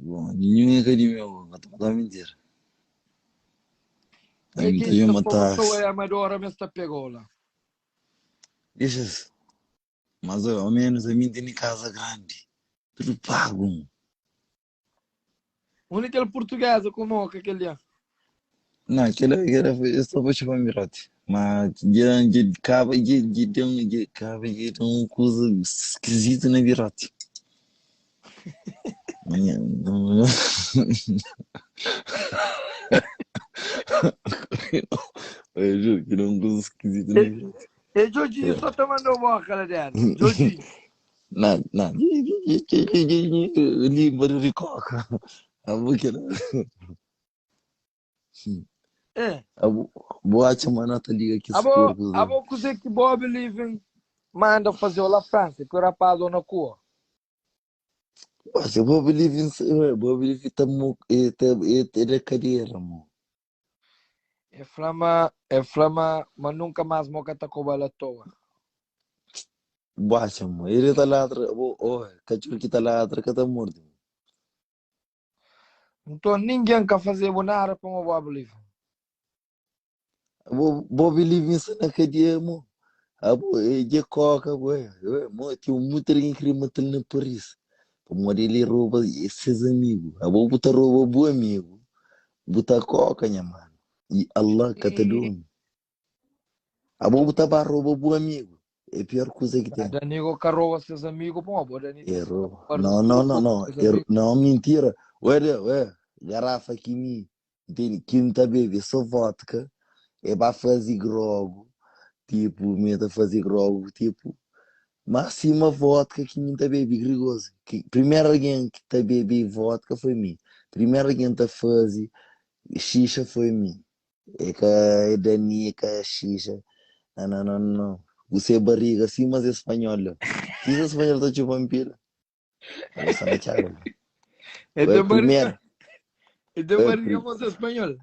Bom, nenhuma academia, não estou a mentir. A E mim que também esta formação matasse. é a melhor, mas está pegou lá. Deixa-se. Mas ao menos a mim tem casa grande. Tudo pago. Onde aquele português, como que aquele é? Não, aquela eu só vou chamar Mirati. Mas de uma coisa esquisita na Mirati. Eu juro que era uma coisa esquisita na Mirati. E Jorginho só te mandou uma cara dela. Jorginho. Nada, nada. Ali, Maricoca. A boca era. É. A boate, mano, tá liga que esse porco. A boa coisa que Bob Living manda fazer lá França, que o rapaz na cor. Você vou believe in vou believe tamo é cadeira, mo. É flama, mas nunca mais moca tá com ela à toa. Boate, mo. Ele tá lá atrás, cachorro que tá lá atrás que tá morto. Então ninguém quer fazer nada para o Bob Living. Vou believe in na cadeia, mo. Abo, de coca, mo, tinha muito incrível na Paris. Como ele rouba esses amigos. Abo, botar rouba bom amigo. Botar coca, minha mano. E Allah, catadum. Abo, botar barra rouba bom amigo. É a pior coisa que tem. Danigo carro seus amigos, pô, Dani disse. Errou. Não, não, não, não. Não, mentira. Ué, garrafa aqui, entende? Quinta bebê, só vodka. É para fazer grogo. Tipo, meta fazer grogo. Tipo, máxima vodka que minha bebê, grigoso. Primeiro alguém que tá bebê vodka foi mim. Primeiro alguém tá fazer xixa foi mim. É que é Dani, que é xixa. Não, não, não, não. Você é barriga assim, mas é espanhola. Se é espanhola, tá chupando pila. Você não é chaga. É Ué, de primeiro. barriga. É de Ué, barriga, moça espanhol.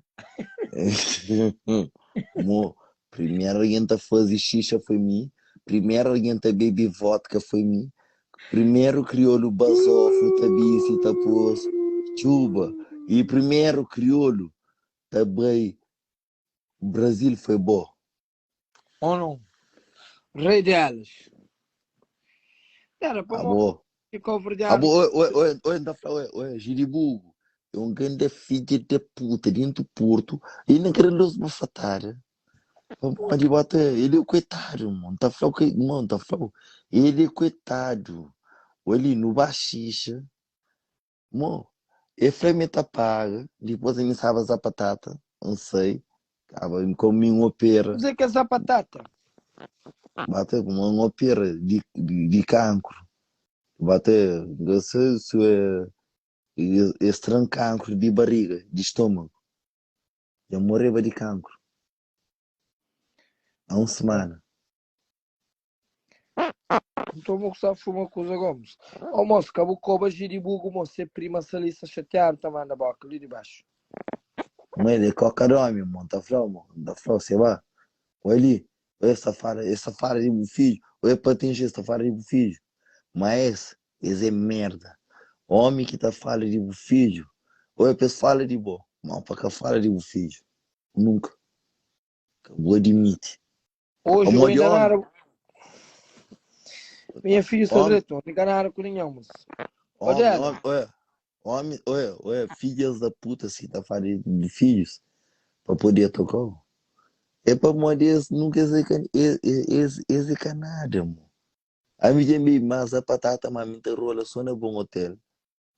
Mo, primeiro alguém a fazer xixa foi mim. Primeiro alguém a beber vodka foi mim. Primeiro crioulo basófilo, tabici, tapos, chuba. E primeiro crioulo também. Brasil foi bom. Ou não? Rei delas. Era para Ah, uma bom. que cover de Ah, bom, arma. Giribugo. É um grande filho de puta dentro do Porto. E não quero luz para fatar. Pode bater. Ele é coitado, mano. Tá falando que. Mano, tá falando. Ele é coitado. Ele no baxixa. Mano, Efraim tá paga. Depois ele sabe a batata. Não sei. Acaba, comi uma pera. Dizer que essa batata. Bate com uma pera de cancro. Bate. Se é. Estranho cancro de barriga, de estômago. Já morreu de cancro. Há uma semana. Então vou gostar de uma coisa, Gomes. Ó, moço, acabou com o giribugo, moço. É prima salissa chatear, tá, manda boca, ali de baixo. Mãe, de qualquer homem, mano. Tá falando, mano. Tá falando, você vai. Olha ali. Essa fara de bufilho. Olha para atingir essa fara de bufilho. Mas esse é merda. Homem que tá fala de bufilho. Olha para fala de boa. Mal para cá fala de bufilho. Nunca. Acabou de admitir. Hoje eu Amor de ainda não homem. era. Minha filha está Homem, direto, não enganaram com nenhum, moço. homem, Olha, homem. Olha, filhas da puta, assim, tá falando de filhos. Para poder tocar. É para morrer, nunca esse canada, mano. A mim já me mas a patata, mas me rola só no bom hotel.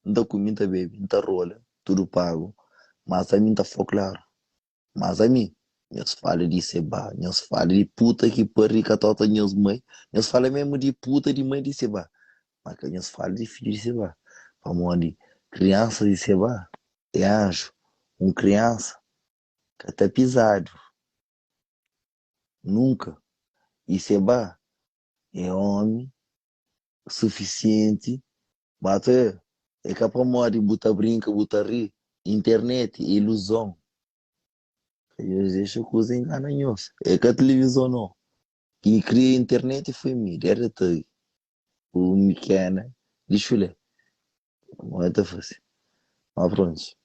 Não tá comida, baby, não tá rola, tudo pago. Mas a mim tá for claro. Mas a mim, nós fala de seba, nós fala de puta que parica tota nós mãe, nós fala mesmo de puta de mãe de seba. Mas que nós fala de filho de seba. Para morrer, criança de seba, é anjo. Um criança que tá pisado, nunca. E seba é homem suficiente, bater, é capaz de botar brinca, botar rir, internet, ilusão. Eu deixo coisa enganosa. É que a televisão não. Quem cria a internet foi mim, era tu. O Miquena, deixa eu ler. Não é tão fácil. Ah, pronto.